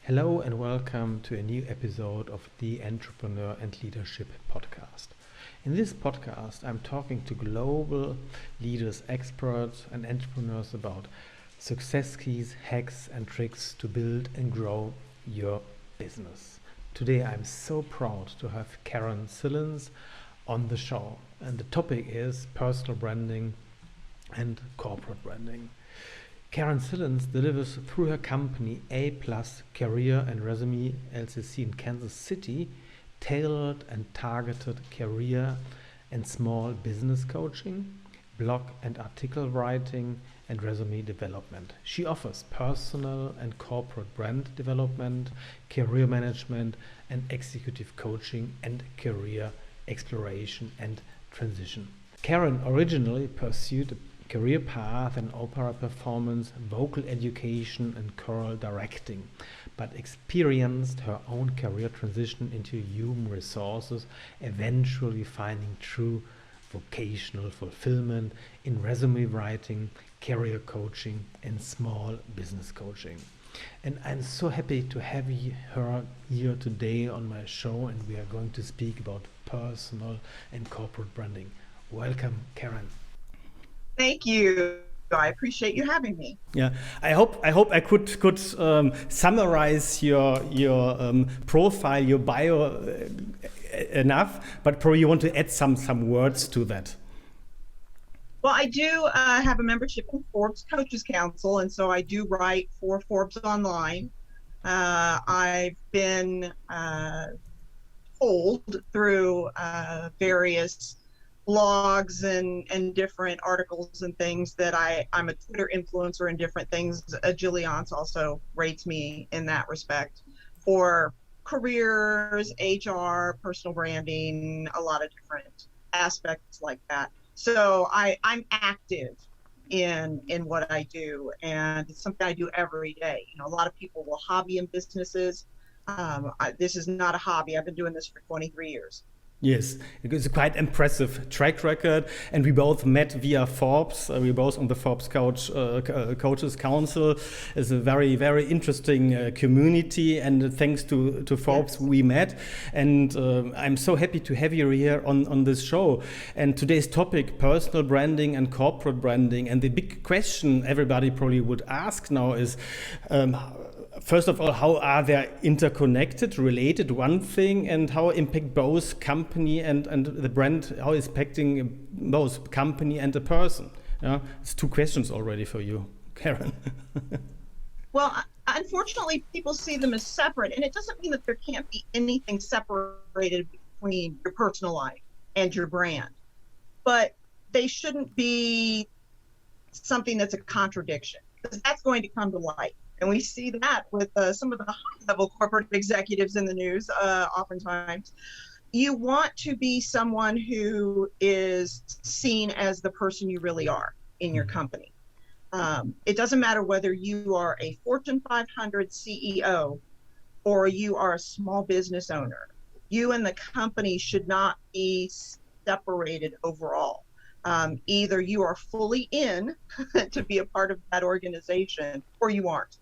Hello and welcome to a new episode of the Entrepreneur and Leadership Podcast. In this podcast, I'm talking to global leaders, experts, and entrepreneurs about success keys, hacks, and tricks to build and grow your business. Today, I'm so proud to have Karen Silins on the show, and the topic is personal branding and corporate branding. Karen Silins delivers through her company A Career Resümee LLC in Kansas City tailored and targeted career and small business coaching, blog and article writing, and resume development. She offers personal and corporate brand development, career management, and executive coaching and career exploration and transition. Karen originally pursued a career path in opera performance, vocal education, and choral directing, but experienced her own career transition into human resources, eventually finding true vocational fulfillment in resume writing, career coaching, and small business coaching. And I'm so happy to have her here today on my show, and we are going to speak about personal and corporate branding. Welcome, Karen. Thank you. I appreciate you having me. Yeah, I hope I could summarize your profile, your bio enough, but probably you want to add some words to that. Well, I do have a membership in Forbes Coaches Council, and so I do write for Forbes Online. I've been told through various blogs and different articles and things that I'm a Twitter influencer in different things. Jillian's also rates me in that respect for careers, HR, personal branding, a lot of different aspects like that. So I'm active in what I do, and it's something I do every day. You know, a lot of people will hobby in businesses. This is not a hobby. I've been doing this for 23 years. Yes, it's a quite impressive track record, and we both met via Forbes. We're both on the Forbes Coaches Council. It's a very, very interesting community, and thanks to Forbes, yes, we met. And I'm so happy to have you here on this show. And today's topic, personal branding and corporate branding. And the big question everybody probably would ask now is, first of all, how are they interconnected, related, one thing, and how impact both company and the brand, how is impacting both company and the person? Yeah, it's two questions already for you, Karen. Well, unfortunately, people see them as separate, and it doesn't mean that there can't be anything separated between your personal life and your brand, but they shouldn't be something that's a contradiction, because that's going to come to light. And we see that with some of the high-level corporate executives in the news oftentimes. You want to be someone who is seen as the person you really are in your company. It doesn't matter whether you are a Fortune 500 CEO or you are a small business owner. You and the company should not be separated overall. Either you are fully in to be a part of that organization or you aren't.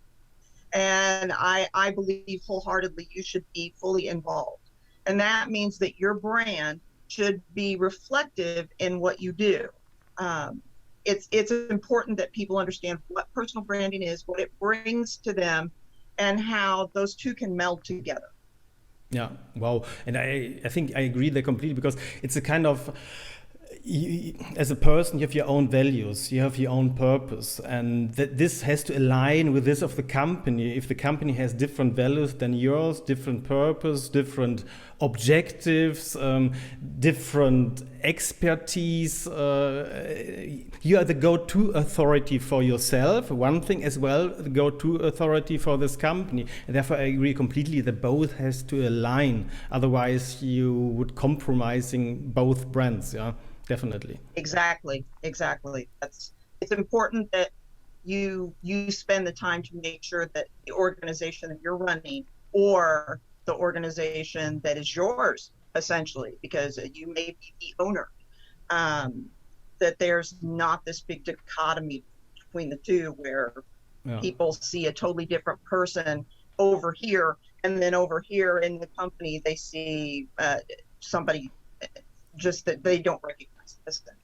And I believe wholeheartedly you should be fully involved. And that means that your brand should be reflective in what you do. It's important that people understand what personal branding is, what it brings to them, and how those two can meld together. Yeah, wow. And I think I agree there completely, because it's a kind of, as a person, you have your own values, you have your own purpose, and this has to align with this of the company. If the company has different values than yours, different purpose, different objectives, different expertise, you are the go-to authority for yourself, one thing, as well the go-to authority for this company. And therefore I agree completely that both has to align, otherwise you would compromising both brands. Yeah, definitely. Exactly. It's important that you spend the time to make sure that the organization that you're running, or the organization that is yours, essentially, because you may be the owner, that there's not this big dichotomy between the two where people see a totally different person over here, and then over here in the company they see somebody just that they don't recognize, essentially.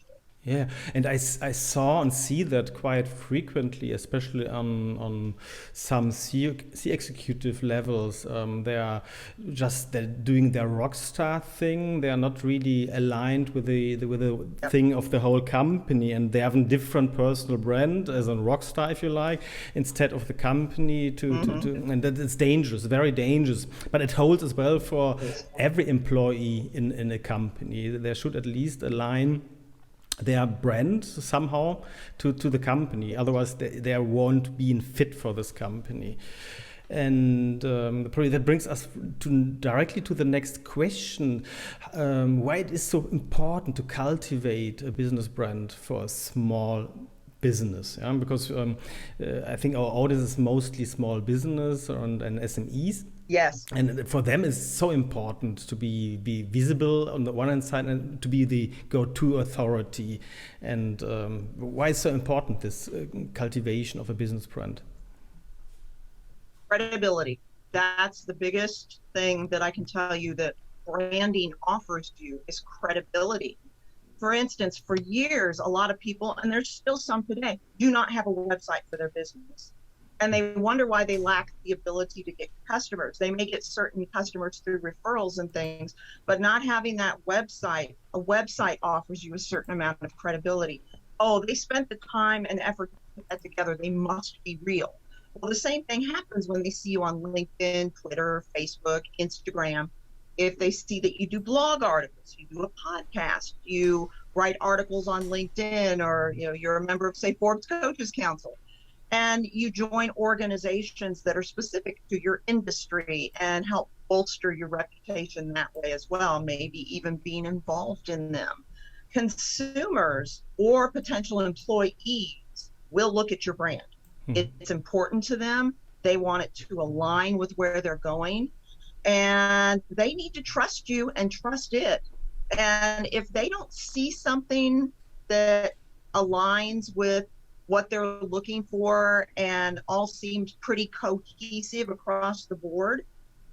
Yeah, and I saw and see that quite frequently, especially on some C executive levels. They're doing their rock star thing. They are not really aligned with the Yep. thing of the whole company, and they have a different personal brand as a rock star, if you like, instead of the company and that is dangerous, very dangerous. But it holds as well for every employee in a company. They should at least align their brand somehow to the company. Otherwise, they won't be fit for this company. And probably that brings us directly to the next question. Why it is so important to cultivate a business brand for a small business? Yeah? Because I think our audience is mostly small business and SMEs. Yes. And for them, it's so important to be visible on the one hand side and to be the go-to authority. And why is so important this cultivation of a business brand? Credibility. That's the biggest thing that I can tell you that branding offers you is credibility. For instance, for years, a lot of people, and there's still some today, do not have a website for their business. And they wonder why they lack the ability to get customers. They may get certain customers through referrals and things, but not having that website, a website offers you a certain amount of credibility. Oh, they spent the time and effort to put that together. They must be real. Well, the same thing happens when they see you on LinkedIn, Twitter, Facebook, Instagram. If they see that you do blog articles, you do a podcast, you write articles on LinkedIn, or you're a member of, say, Forbes Coaches Council, and you join organizations that are specific to your industry and help bolster your reputation that way as well, maybe even being involved in them. Consumers or potential employees will look at your brand. It's important to them. They want it to align with where they're going, and they need to trust you and trust it. And if they don't see something that aligns with what they're looking for and all seems pretty cohesive across the board,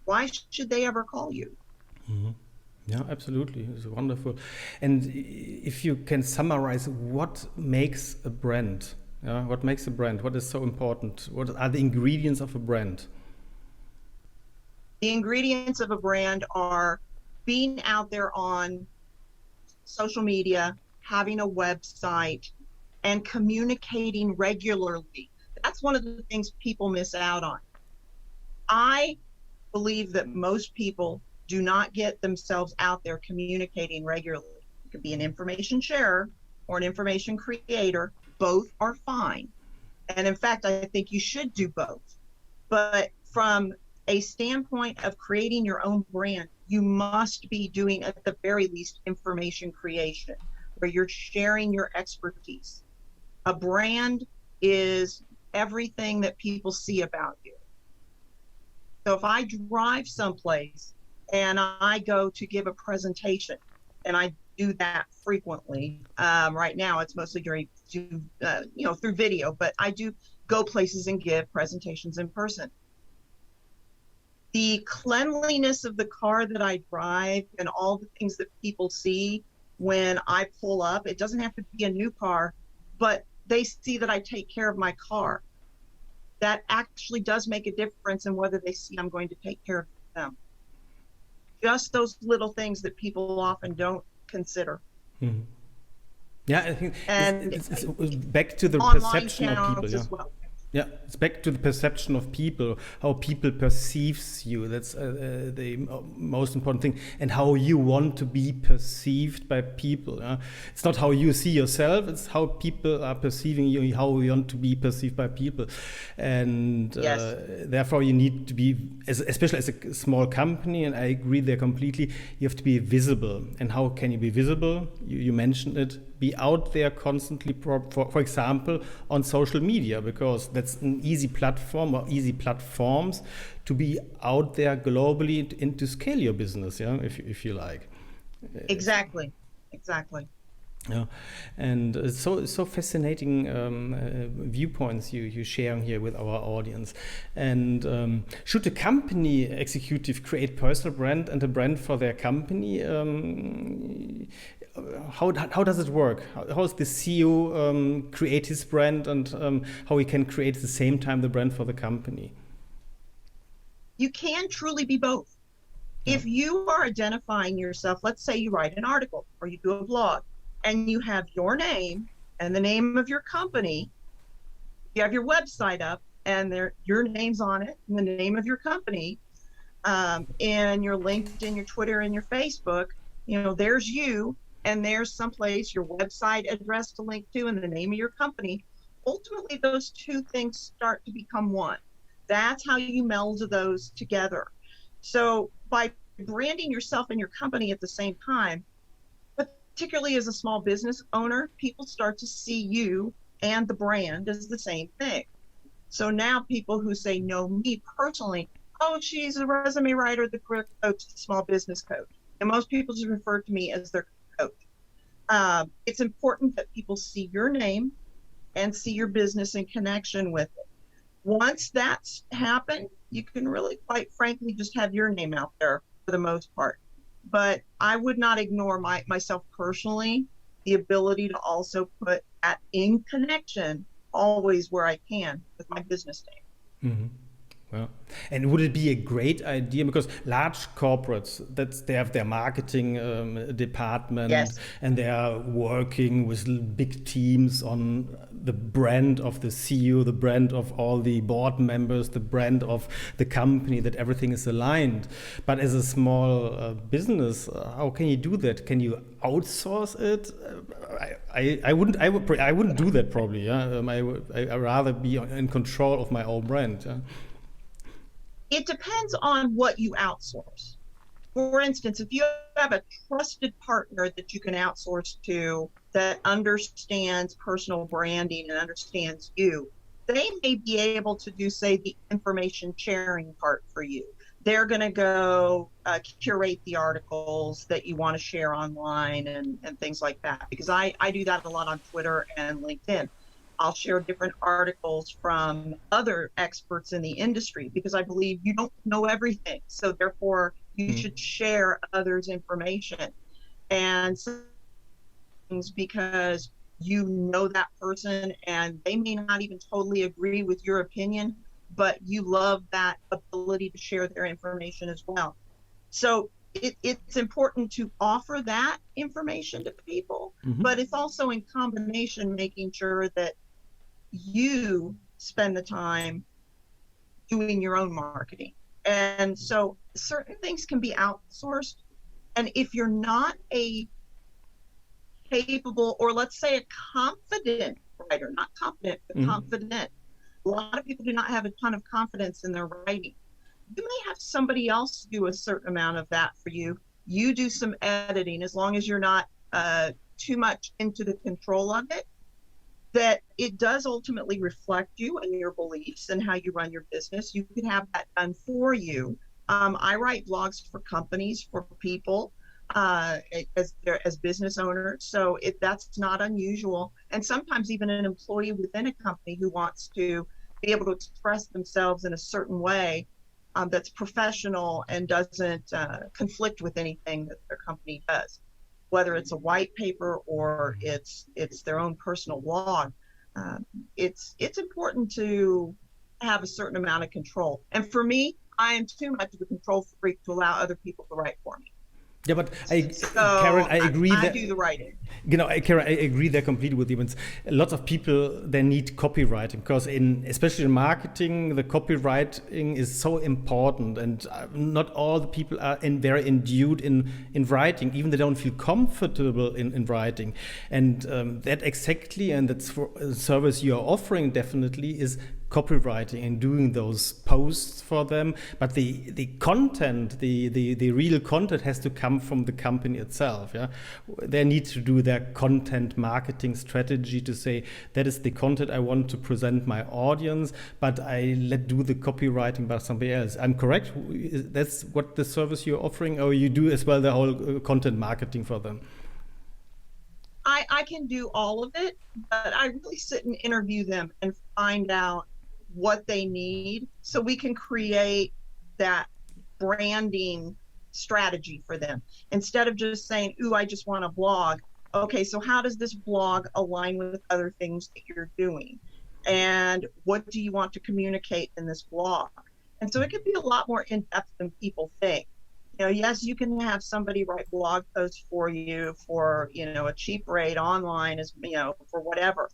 why should they ever call you? Mm-hmm. Yeah, absolutely. It's wonderful. And if you can summarize what makes a brand, what makes a brand? What is so important? What are the ingredients of a brand? The ingredients of a brand are being out there on social media, having a website, and communicating regularly. That's one of the things people miss out on. I believe that most people do not get themselves out there communicating regularly. You could be an information sharer or an information creator. Both are fine. And in fact, I think you should do both. But from a standpoint of creating your own brand, you must be doing, at the very least, information creation, where you're sharing your expertise. A brand is everything that people see about you. So if I drive someplace and I go to give a presentation, and I do that frequently, right now it's mostly through video, but I do go places and give presentations in person. The cleanliness of the car that I drive and all the things that people see when I pull up, it doesn't have to be a new car, but they see that I take care of my car. That actually does make a difference in whether they see I'm going to take care of them. Just those little things that people often don't consider. Mm-hmm. Yeah, I think it's back to the online perception of people. as well. Yeah, it's back to the perception of people, how people perceives you. That's the most important thing, and how you want to be perceived by people. It's not how you see yourself; it's how people are perceiving you, how you want to be perceived by people. And therefore, you need to be, especially as a small company, and I agree there completely. You have to be visible. And how can you be visible? You mentioned it. Be out there constantly, for example, on social media, because that's an easy platform or easy platforms to be out there globally and to scale your business, if you like. Exactly. Yeah, and it's so fascinating viewpoints you sharing here with our audience. And should a company executive create personal brand and a brand for their company? How does it work? How does the CEO create his brand, and how he can create at the same time the brand for the company? You can truly be both. Yeah. If you are identifying yourself, let's say you write an article or you do a blog, and you have your name and the name of your company, you have your website up and your name's on it and the name of your company, and your LinkedIn, your Twitter, and your Facebook, there's you, and there's someplace your website address to link to and the name of your company. Ultimately, those two things start to become one. That's how you meld those together. So by branding yourself and your company at the same time, particularly as a small business owner, people start to see you and the brand as the same thing. So now people who say, know me personally, oh, she's a resume writer, the career coach, the small business coach. And most people just refer to me as their coach. It's important that people see your name and see your business in connection with it. Once that's happened, you can really, quite frankly, just have your name out there for the most part. But I would not ignore myself personally, the ability to also put that in connection always where I can with my business name. Mm-hmm. Well, and would it be a great idea, because large corporates, they have their marketing department, Yes. and they are working with big teams on the brand of the CEO, the brand of all the board members, the brand of the company, that everything is aligned. But as a small business, how can you do that? Can you outsource it? I wouldn't do that probably. Yeah? I'd rather be in control of my own brand. Yeah? It depends on what you outsource. For instance, if you have a trusted partner that you can outsource to that understands personal branding and understands you, they may be able to do, say, the information sharing part for you. They're going to go curate the articles that you want to share online and things like that, because I do that a lot on Twitter and LinkedIn. I'll share different articles from other experts in the industry because I believe you don't know everything. So therefore, you should share others' information. And things because you know that person and they may not even totally agree with your opinion, but you love that ability to share their information as well. So it's important to offer that information to people, but it's also in combination making sure that you spend the time doing your own marketing. And so certain things can be outsourced. And if you're not a capable, or let's say a confident writer, not confident, but confident, a lot of people do not have a ton of confidence in their writing. You may have somebody else do a certain amount of that for you. You do some editing, as long as you're not too much into the control of it, that it does ultimately reflect you and your beliefs and how you run your business. You can have that done for you. I write blogs for companies, for people, as business owners. So that's not unusual. And sometimes even an employee within a company who wants to be able to express themselves in a certain way that's professional and doesn't conflict with anything that their company does. Whether it's a white paper or it's their own personal blog, it's important to have a certain amount of control. And for me, I am too much of a control freak to allow other people to write for me. Yeah, but Karen, I agree I do the writing. Karen, I agree there completely with you. Lots of people, they need copywriting because especially in marketing, the copywriting is so important, and not all the people are very endued in writing, even they don't feel comfortable in writing. And that exactly, and that's for a service you are offering definitely, is copywriting and doing those posts for them, but the content, the real content has to come from the company itself. Yeah, they need to do their content marketing strategy to say that is the content I want to present my audience, but I do the copywriting by somebody else. I'm correct? That's what the service you're offering, or you do as well the whole content marketing for them? I I can do all of it, but I really sit and interview them and find out what they need so we can create that branding strategy for them. Instead of just saying, ooh, I just want a blog. Okay, so how does this blog align with other things that you're doing? And what do you want to communicate in this blog? And so it can be a lot more in-depth than people think. Yes, you can have somebody write blog posts for you for, a cheap rate online, as for whatever,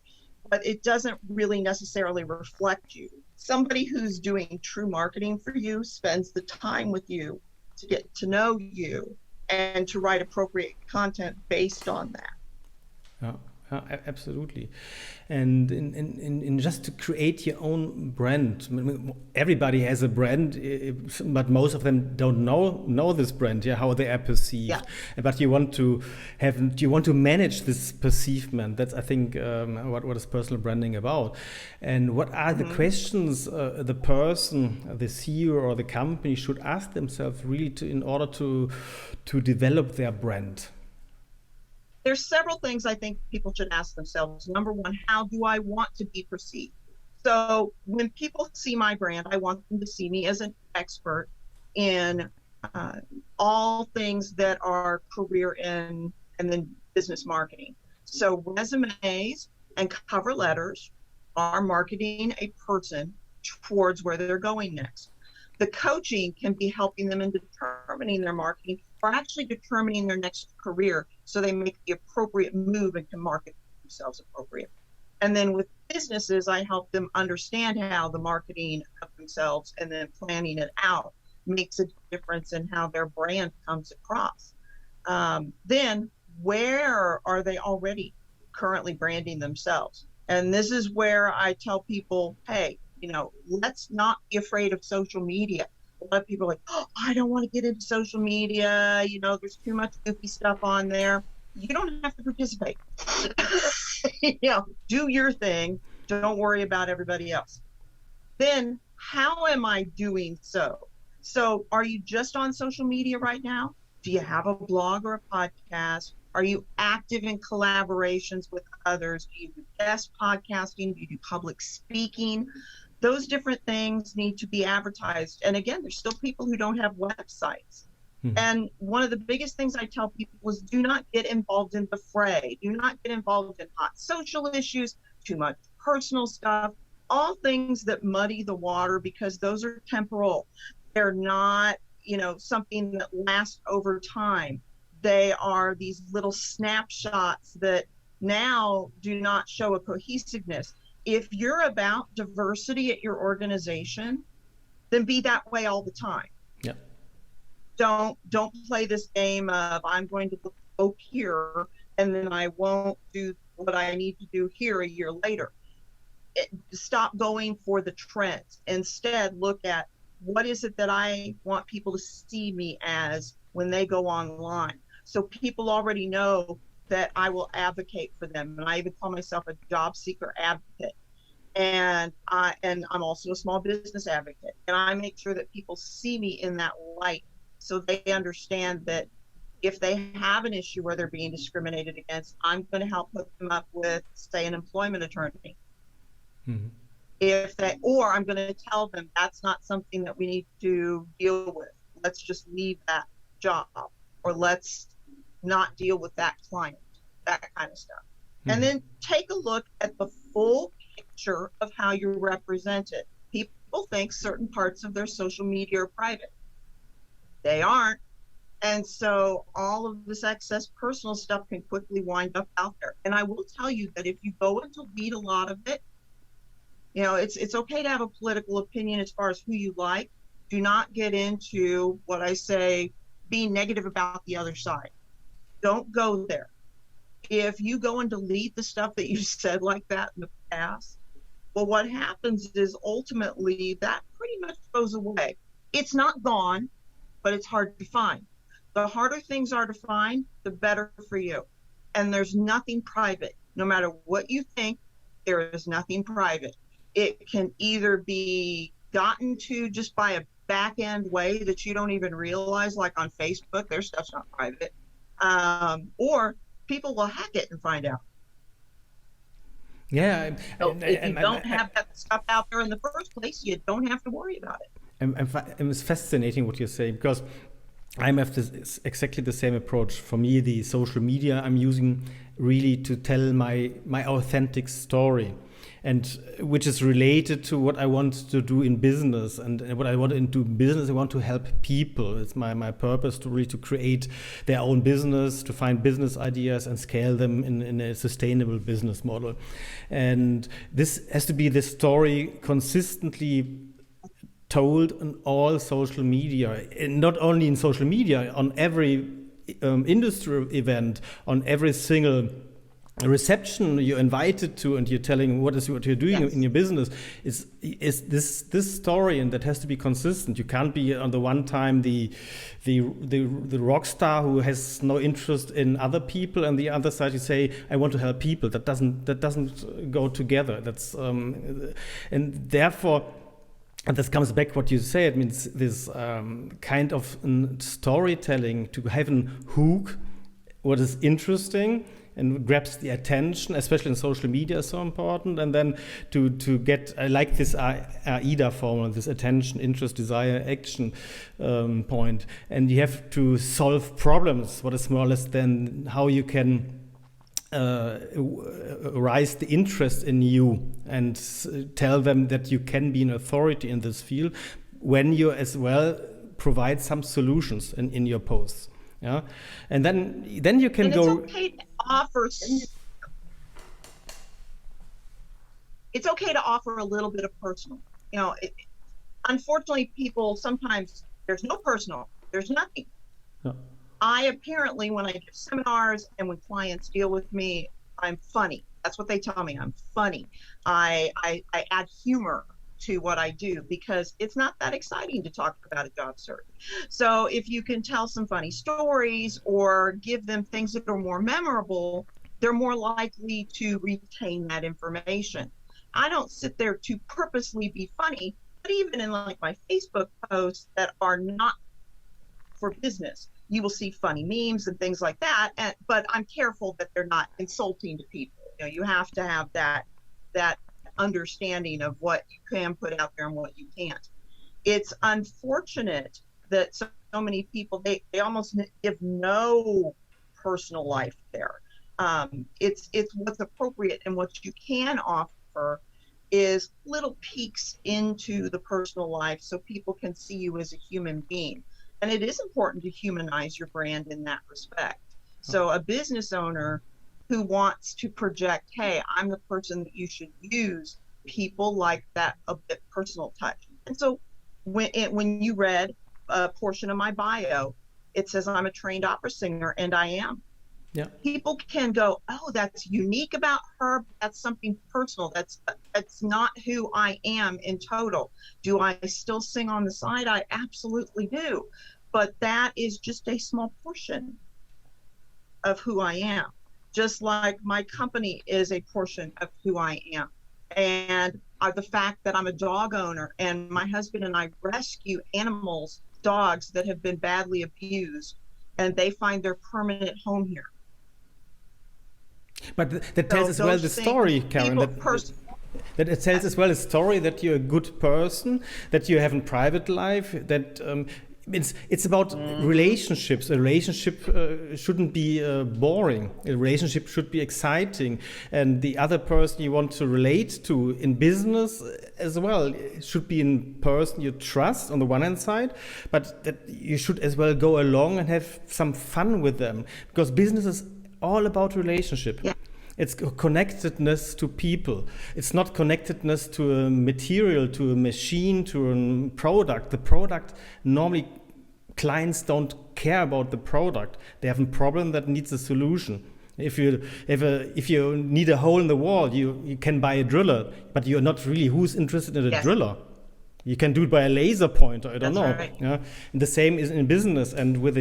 but it doesn't really necessarily reflect you. Somebody who's doing true marketing for you spends the time with you to get to know you and to write appropriate content based on that. Absolutely. And in just to create your own brand, everybody has a brand, but most of them don't know this brand, how they are perceived. Yeah. But you want to manage this perceivement. That's, I think, what is personal branding about. And what are the questions the person, the CEO or the company should ask themselves really in order to develop their brand? There's several things I think people should ask themselves. Number one, how do I want to be perceived? So when people see my brand, I want them to see me as an expert in all things that are career and then business marketing. So resumes and cover letters are marketing a person towards where they're going next. The coaching can be helping them in determining their marketing or actually determining their next career so they make the appropriate move and can market themselves appropriate. And then with businesses, I help them understand how the marketing of themselves and then planning it out makes a difference in how their brand comes across. Then where are they already currently branding themselves? And this is where I tell people, hey, let's not be afraid of social media. A lot of people are like, oh, I don't want to get into social media. There's too much goofy stuff on there. You don't have to participate. Do your thing. Don't worry about everybody else. Then how am I doing so? So are you just on social media right now? Do you have a blog or a podcast? Are you active in collaborations with others? Do you do guest podcasting? Do you do public speaking? Those different things need to be advertised. And again, there's still people who don't have websites. And one of the biggest things I tell people is do not get involved in the fray. Do not get involved in hot social issues, too much personal stuff, all things that muddy the water because those are temporal. They're not, something that lasts over time. They are these little snapshots that now do not show a cohesiveness. If you're about diversity at your organization, then be that way all the time. Yeah. Don't play this game of I'm going to go here and then I won't do what I need to do here a year later. Stop going for the trends. Instead, look at what is it that I want people to see me as when they go online. So people already know that I will advocate for them. And I even call myself a job seeker advocate. And I'm also a small business advocate. And I make sure that people see me in that light so they understand that if they have an issue where they're being discriminated against, I'm going to help hook them up with, say, an employment attorney. Or I'm going to tell them that's not something that we need to deal with. Let's just leave that job, or let's not deal with that client, that kind of stuff. And then take a look at the full picture of how you're represented. People think certain parts of their social media are private. They aren't. And so all of this excess personal stuff can quickly wind up out there. And I will tell you that if you go and delete a lot of it, it's okay to have a political opinion as far as who you like. Do not get into what I say, being negative about the other side. Don't go there. If you go and delete the stuff that you said like that in the past, well, what happens is ultimately that pretty much goes away. It's not gone, but it's hard to find. The harder things are to find, the better for you. And there's nothing private. No matter what you think, there is nothing private. It can either be gotten to just by a back end way that you don't even realize, like on Facebook, their stuff's not private. Or people will hack it and find out. Yeah, So if you don't have that stuff out there in the first place, you don't have to worry about it. it's fascinating what you're saying, because I have exactly the same approach. For me, the social media I'm using really to tell my authentic story, and which is related to what I want to do in business. And what I want to do in business, I want to help people. It's my purpose to really to create their own business, to find business ideas and scale them in a sustainable business model. And this has to be the story consistently told on all social media, and not only in social media, on every industry event, on every single reception you're invited to, and you're telling what you're doing in your business is this story, and that has to be consistent. You can't be on the one time the rock star who has no interest in other people, and the other side you say I want to help people. That doesn't go together. That's and therefore. And this comes back what you say. It means this kind of storytelling, to have a hook, what is interesting and grabs the attention, especially in social media, is so important. And then to get, I like this AIDA formula, this attention, interest, desire, action point. And you have to solve problems. What is more or less then how you can raise the interest in you and tell them that you can be an authority in this field, when you as well provide some solutions in your posts. Yeah, and then you can go. It's okay to offer. It's okay to offer a little bit of personal. Unfortunately, people sometimes, there's no personal. There's nothing. No. I apparently, when I give seminars and when clients deal with me, I'm funny. That's what they tell me. I'm funny. I add humor to what I do, because it's not that exciting to talk about a job search. So if you can tell some funny stories or give them things that are more memorable, they're more likely to retain that information. I don't sit there to purposely be funny, but even in like my Facebook posts that are not for business, you will see funny memes and things like that. But I'm careful that they're not insulting to people. You have to have that understanding of what you can put out there and what you can't. It's unfortunate that so many people, they almost give no personal life there. It's what's appropriate, and what you can offer is little peeks into the personal life so people can see you as a human being. And it is important to humanize your brand in that respect. So a business owner who wants to project, hey, I'm the person that you should use, people like that a bit personal touch. And so when you read a portion of my bio, it says I'm a trained opera singer, and I am. Yeah. People can go, oh, that's unique about her. That's something personal. That's not who I am in total. Do I still sing on the side? I absolutely do. But that is just a small portion of who I am. Just like my company is a portion of who I am. And the fact that I'm a dog owner, and my husband and I rescue animals, dogs that have been badly abused, and they find their permanent home here. But that tells as well the story, Karen. That it tells as well a story that you're a good person, that you have a private life, that it's about relationships. A relationship shouldn't be boring. A relationship should be exciting. And the other person you want to relate to in business as well, it should be a person you trust on the one hand side, but that you should as well go along and have some fun with them. Because business is all about relationship. Yeah. It's connectedness to people. It's not connectedness to a material, to a machine, to a product. The product, normally clients don't care about the product. They have a problem that needs a solution. If you need a hole in the wall, you can buy a driller, but you're not really who's interested in a driller. You can do it by a laser pointer. I don't know. Right. Yeah? And the same is in business, and with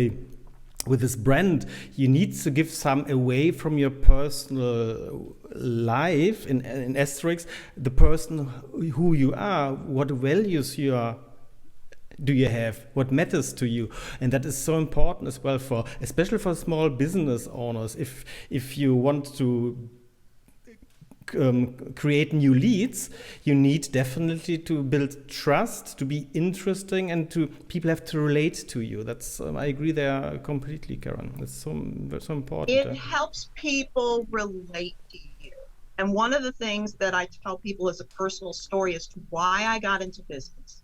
this brand, you need to give some away from your personal life, in asterisk, the person who you are, what values do you have, what matters to you. And that is so important as well, especially for small business owners. If you want to create new leads, you need definitely to build trust, to be interesting, and to people have to relate to you. That's I agree there completely, Karen. It's so important. It helps people relate to you. And one of the things that I tell people as a personal story as to why I got into business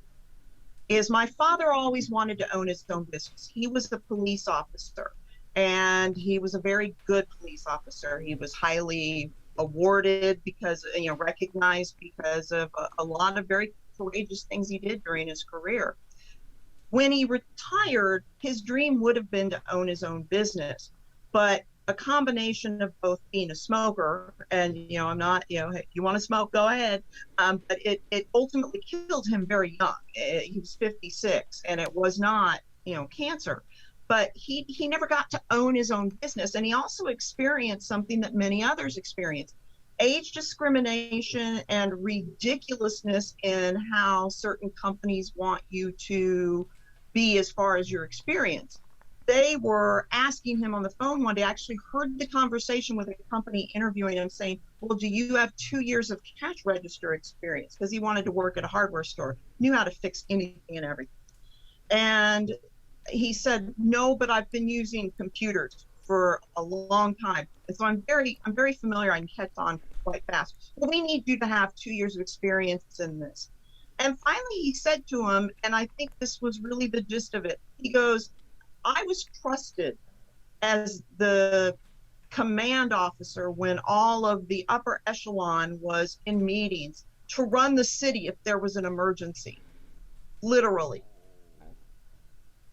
is my father always wanted to own his own business. He was a police officer, and he was a very good police officer. He was highly awarded because, recognized because of a lot of very courageous things he did during his career. When he retired, his dream would have been to own his own business, but a combination of both being a smoker and, I'm not, you want to smoke, go ahead. But it ultimately killed him very young. He was 56, and it was not, cancer. But he never got to own his own business. And he also experienced something that many others experience: age discrimination and ridiculousness in how certain companies want you to be as far as your experience. They were asking him on the phone one day. I actually heard the conversation with a company interviewing him saying, well, do you have 2 years of cash register experience? Because he wanted to work at a hardware store, knew how to fix anything and everything. And he said, no, but I've been using computers for a long time. And so I'm very familiar. I can catch on quite fast. Well, we need you to have 2 years of experience in this. And finally he said to him, and I think this was really the gist of it, he goes, I was trusted as the command officer when all of the upper echelon was in meetings to run the city if there was an emergency, literally.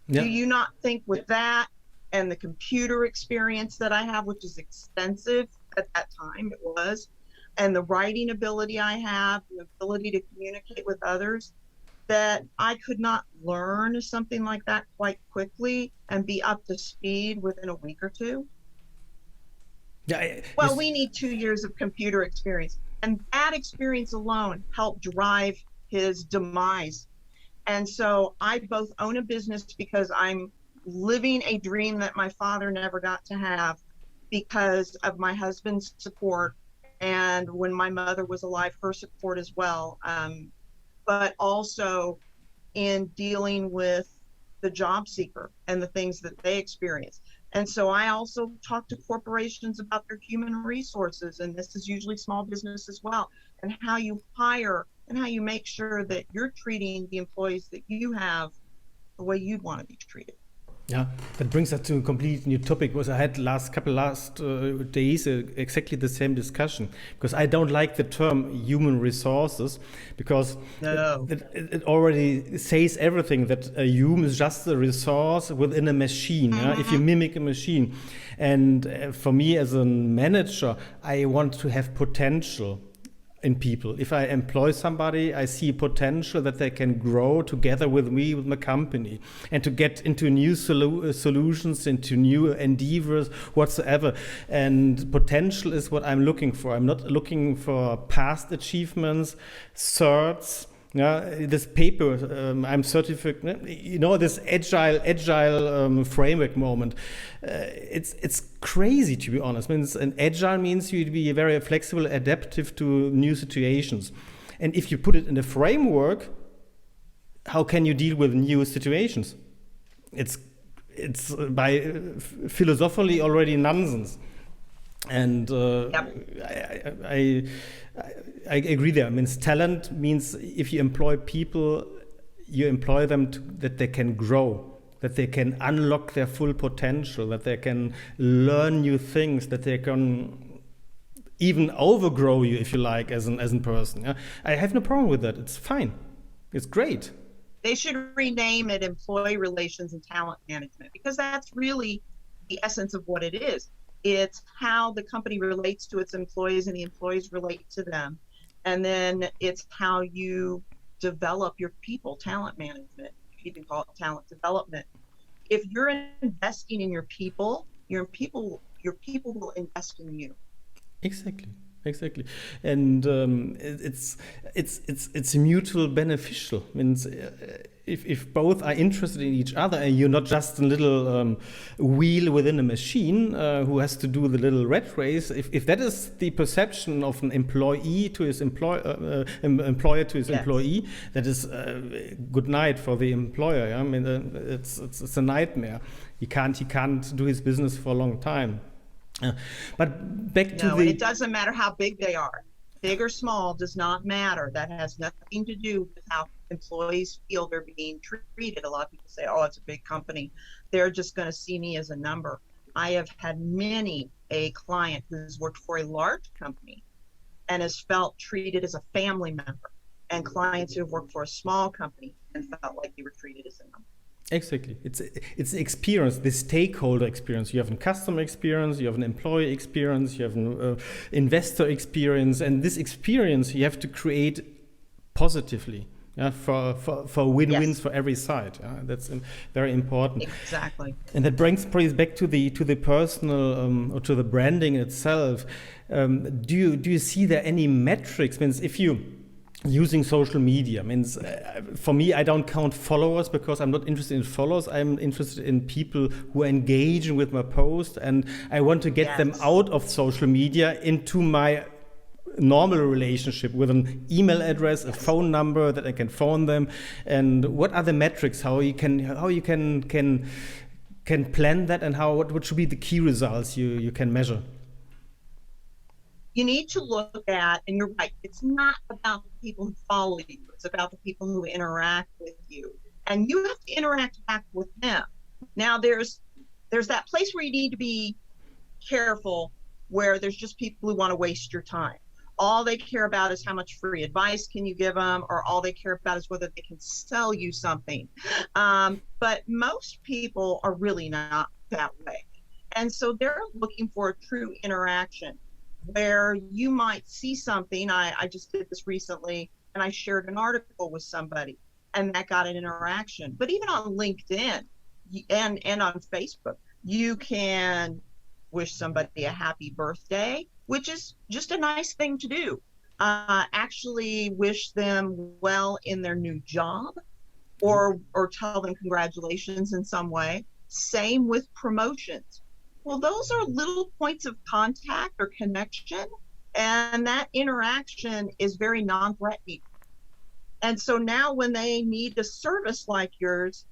Yeah. Do you not think with that and the computer experience that I have, which is extensive at that time, it was, and the writing ability I have, the ability to communicate with others, that I could not learn something like that quite quickly and be up to speed within a week or two? Yeah, we need 2 years of computer experience. And that experience alone helped drive his demise. And so I both own a business because I'm living a dream that my father never got to have because of my husband's support. And when my mother was alive, her support as well. But also in dealing with the job seeker and the things that they experience. And so I also talk to corporations about their human resources, and this is usually small business as well, and how you hire and how you make sure that you're treating the employees that you have the way you'd want to be treated. Yeah, that brings us to a complete new topic. Because I had last days exactly the same discussion. Because I don't like the term human resources, because it already says everything, that a human is just a resource within a machine. Mm-hmm. If you mimic a machine, and for me as a manager, I want to have potential in people. If I employ somebody, I see potential that they can grow together with me, with my company, and to get into new solutions, into new endeavors, whatsoever. And potential is what I'm looking for. I'm not looking for past achievements, certs. This paper, I'm certified. This agile framework moment. It's crazy, to be honest. And agile means you to be very flexible, adaptive to new situations. And if you put it in a framework, how can you deal with new situations? It's by philosophically already nonsense. And I agree there. Talent means if you employ people, you employ them that they can grow, that they can unlock their full potential, that they can learn new things, that they can even overgrow you, if you like, as a person. Yeah? I have no problem with that. It's fine. It's great. They should rename it employee relations and talent management, because that's really the essence of what it is. It's how the company relates to its employees and the employees relate to them. And then it's how you develop your people, talent management. You can call it talent development. If you're investing in your people will invest in you. Exactly. And it's mutual beneficial. if both are interested in each other and you're not just a little wheel within a machine who has to do the little rat race, if that is the perception of an employee to his employer to his employee, that is good night for the employer. Yeah? I mean, it's a nightmare. He can't do his business for a long time. But back to it doesn't matter how big they are. Big or small does not matter. That has nothing to do with how employees feel they're being treated. A lot of people say, oh, it's a big company. They're just going to see me as a number. I have had a client who's worked for a large company and has felt treated as a family member, and clients who have worked for a small company and felt like they were treated as a number. Exactly. It's the experience, the stakeholder experience. You have a customer experience, you have an employee experience, you have an investor experience, and this experience you have to create positively, for win-wins for every side. That's very important. Exactly. And that brings back to the personal or to the branding itself. Do you see there any metrics? Means if you using social media means for me, I don't count followers because I'm not interested in followers. I'm interested in people who are engaging with my post, and I want to get them out of social media into my normal relationship with an email address, a phone number that I can phone them. And what are the metrics? How you can plan that, and what should be the key results you can measure? You need to look at, and you're right, it's not about the people who follow you, it's about the people who interact with you. And you have to interact back with them. Now there's that place where you need to be careful, where there's just people who want to waste your time. All they care about is how much free advice can you give them, or all they care about is whether they can sell you something. But most people are really not that way. And so they're looking for a true interaction, where you might see something. I just did this recently, and I shared an article with somebody, and that got an interaction. But even on LinkedIn and on Facebook, you can wish somebody a happy birthday, which is just a nice thing to do. Actually wish them well in their new job, or tell them congratulations in some way. Same with promotions. Well, those are little points of contact or connection, and that interaction is very non-threatening. And so now when they need a service like yours,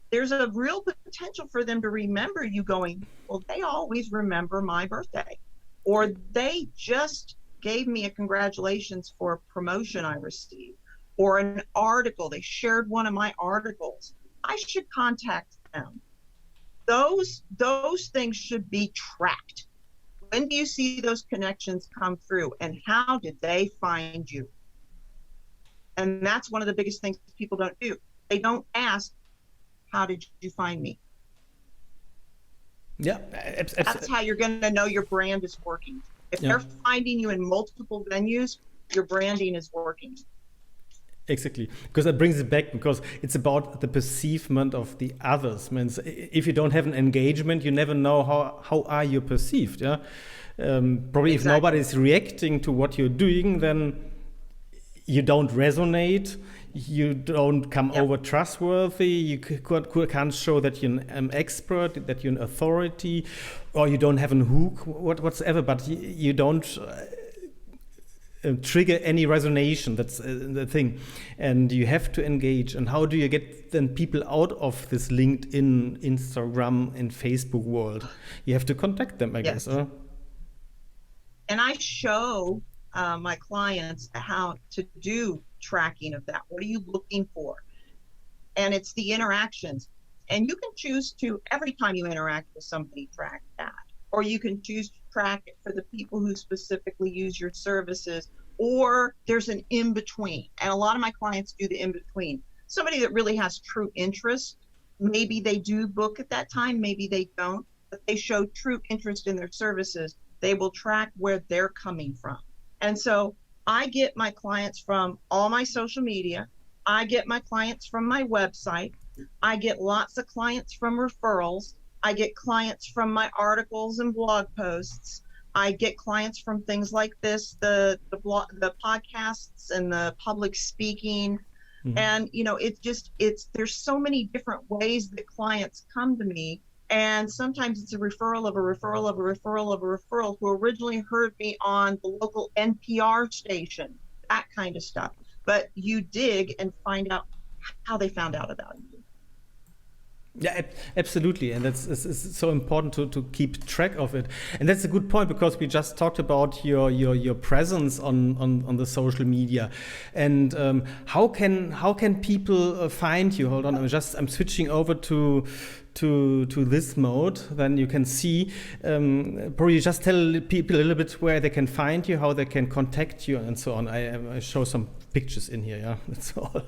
there's a real potential for them to remember you going, well, they always remember my birthday, or they just gave me a congratulations for a promotion I received, or an article. They shared one of my articles. I should contact them. Those things should be tracked. When do you see those connections come through, and how did they find you? And that's one of the biggest things people don't do. They don't ask, how did you find me? Yeah, that's how you're going to know your brand is working. If they're finding you in multiple venues, your branding is working. Exactly, because that brings it back, because it's about the perceivement of the others. Means if you don't have an engagement, you never know how are you perceived. Yeah, probably if nobody is reacting to what you're doing, then you don't resonate. You don't come over trustworthy. You can't show that you're an expert, that you're an authority, or you don't have a hook whatsoever. But you don't trigger any resonation. That's the thing, and you have to engage. And how do you get then people out of this LinkedIn, Instagram, and Facebook world? You have to contact them, I guess. And I show my clients how to do tracking of that. What are you looking for? And it's the interactions. And you can choose to, every time you interact with somebody, track that. Or you can choose to track it for the people who specifically use your services, or there's an in-between. And a lot of my clients do the in-between. Somebody that really has true interest, maybe they do book at that time, maybe they don't, but they show true interest in their services. They will track where they're coming from. And so I get my clients from all my social media. I get my clients from my website. I get lots of clients from referrals. I get clients from my articles and blog posts. I get clients from things like this, the podcasts and the public speaking. And, there's so many different ways that clients come to me. And sometimes it's a referral of a referral of a referral of a referral who originally heard me on the local NPR station, that kind of stuff. But you dig and find out how they found out about you. Yeah, absolutely, and it's so important to keep track of it. And that's a good point, because we just talked about your presence on the social media, and how can people find you? Hold on, I'm switching over to this mode. Then you can see. Probably just tell people a little bit where they can find you, how they can contact you, and so on. I show some pictures in here. Yeah, that's all.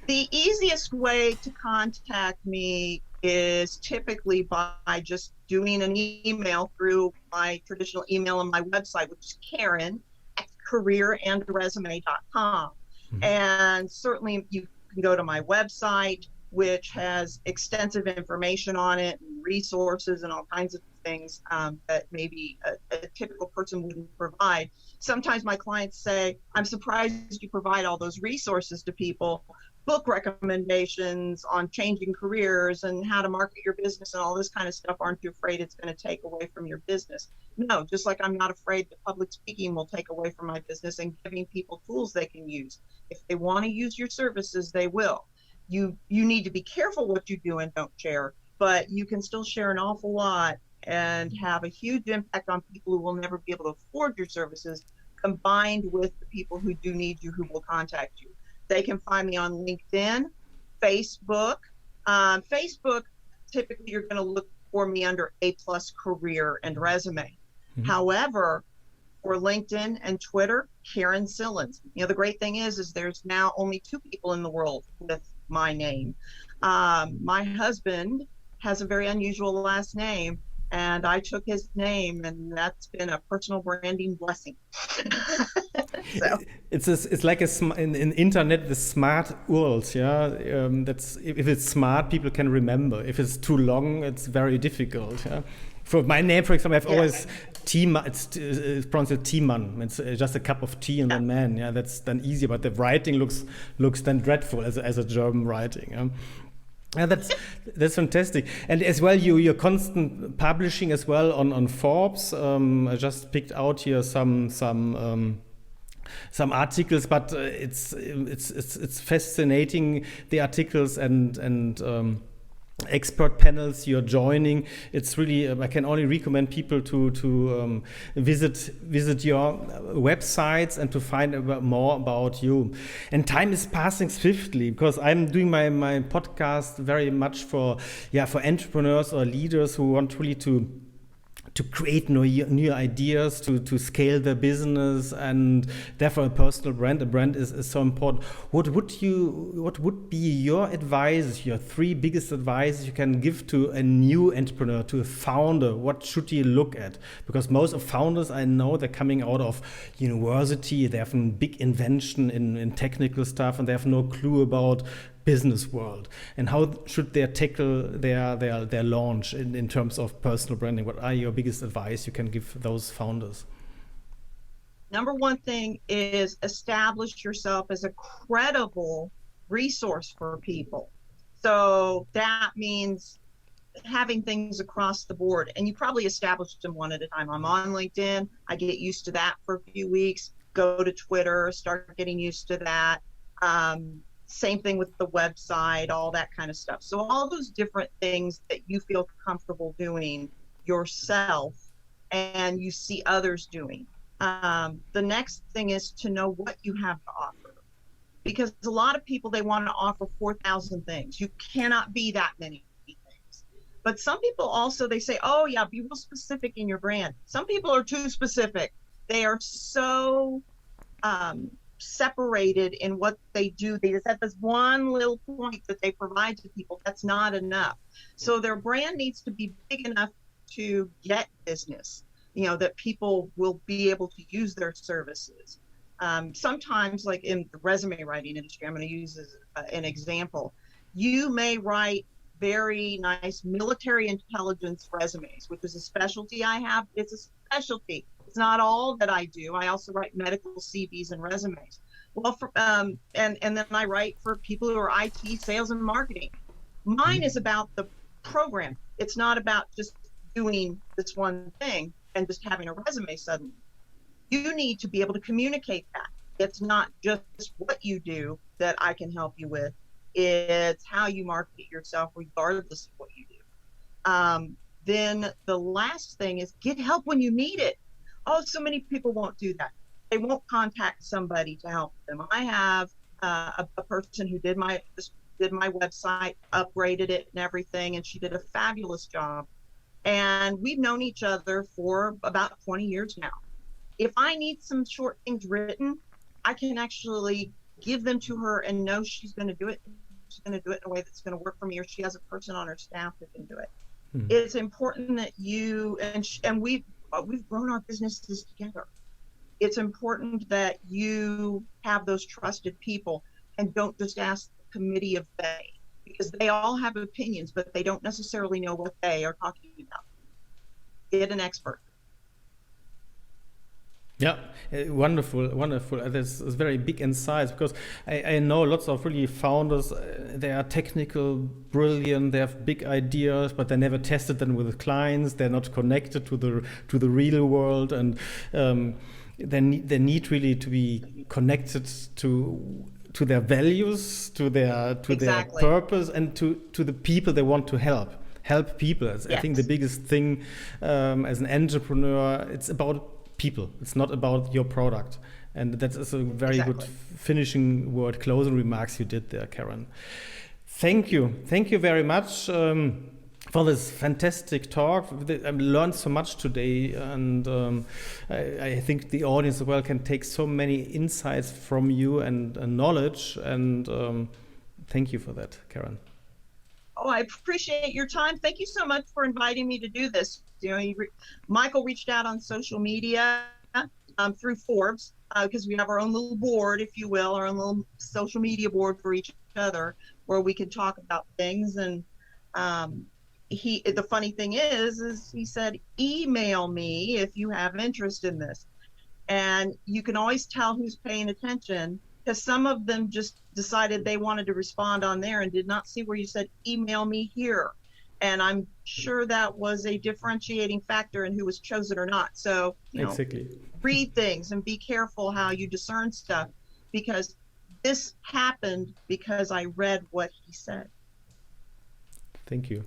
The easiest way to contact me is typically by just doing an email through my traditional email on my website, which is Karen at careerandresume.com. Mm-hmm. And certainly you can go to my website, which has extensive information on it, and resources and all kinds of things that maybe a typical person wouldn't provide. Sometimes my clients say, I'm surprised you provide all those resources to people. Book recommendations on changing careers and how to market your business and all this kind of stuff. Aren't you afraid it's going to take away from your business? No, just like I'm not afraid that public speaking will take away from my business, and giving people tools they can use. If they want to use your services, they will. You need to be careful what you do and don't share, but you can still share an awful lot and have a huge impact on people who will never be able to afford your services, combined with the people who do need you, who will contact you. They can find me on LinkedIn, Facebook. Facebook, typically you're going to look for me under A+ Career and Resume. Mm-hmm. However, for LinkedIn and Twitter, Karen Silins. The great thing is there's now only 2 people in the world with my name. My husband has a very unusual last name, and I took his name, and that's been a personal branding blessing. So. It's like in internet, the smart URLs, yeah. That's if it's smart, people can remember. If it's too long, it's very difficult. Yeah. For my name, for example, I've always Thiemann. It's pronounced Thiemann. It's just a cup of tea and then man. Yeah, that's then easier. But the writing looks then dreadful as a German writing. Yeah. Yeah, that's fantastic. And as well, you're constant publishing as well on Forbes. I just picked out here some articles, but it's fascinating, the articles and expert panels you're joining. It's really I can only recommend people to visit your websites and to find out more about you. And time is passing swiftly, because I'm doing my podcast very much for entrepreneurs or leaders who want really to create new ideas, to scale their business, and therefore a personal brand. A brand is so important. What would be your advice, your 3 biggest advice you can give to a new entrepreneur, to a founder? What should he look at? Because most of founders I know, they're coming out of university, they have a big invention in technical stuff, and they have no clue about business world. And how should they tackle their launch in terms of personal branding? What are your biggest advice you can give those founders? Number one thing is establish yourself as a credible resource for people. So that means having things across the board, and you probably established them one at a time. I'm on LinkedIn. I get used to that for a few weeks. Go to Twitter, start getting used to that. Same thing with the website, all that kind of stuff. So all those different things that you feel comfortable doing yourself and you see others doing. The next thing is to know what you have to offer. Because a lot of people, they want to offer 4,000 things. You cannot be that many things. But some people also, they say, oh yeah, be real specific in your brand. Some people are too specific. They are so separated in what they do. They just have this one little point that they provide to people. That's not enough. So their brand needs to be big enough to get business, that people will be able to use their services. Sometimes, like in the resume writing industry, I'm going to use as an example. You may write very nice military intelligence resumes, which is a specialty I have. It's a specialty. It's not all that I do. I also write medical CVs and resumes. Well, and then I write for people who are IT, sales, and marketing. Mine is about the program. It's not about just doing this one thing and just having a resume suddenly. You need to be able to communicate that. It's not just what you do that I can help you with. It's how you market yourself regardless of what you do. Then the last thing is get help when you need it. Oh, so many people won't do that. They won't contact somebody to help them. I have a person who did my website, upgraded it and everything, and she did a fabulous job. And we've known each other for about 20 years now. If I need some short things written, I can actually give them to her and know she's going to do it. She's going to do it in a way that's going to work for me, or she has a person on her staff that can do it. It's important that you and we've grown our businesses together. It's important that you have those trusted people and don't just ask the committee of they, because they all have opinions, but they don't necessarily know what they are talking about. Get an expert. Yeah, wonderful. That's very big insights, because I know lots of really founders. They are technical, brilliant. They have big ideas, but they never tested them with clients. They're not connected to the real world, and they need really to be connected to their values, to their purpose, and to the people they want to help people. Yes. I think the biggest thing as an entrepreneur, it's about people. It's not about your product. And that's a very good finishing word, closing remarks you did there, Karen. Thank you very much for this fantastic talk. I learned so much today, and I think the audience as well can take so many insights from you and knowledge, and thank you for that, Karen. Oh, I appreciate your time. Thank you so much for inviting me to do this. You know, Michael reached out on social media through Forbes, because we have our own little board, if you will, our own little social media board for each other, where we can talk about things. And the funny thing is he said, email me if you have interest in this. And you can always tell who's paying attention, because some of them just decided they wanted to respond on there and did not see where you said, email me here. And I'm sure that was a differentiating factor in who was chosen or not. So, you know, read things and be careful how you discern stuff, because this happened because I read what he said. Thank you.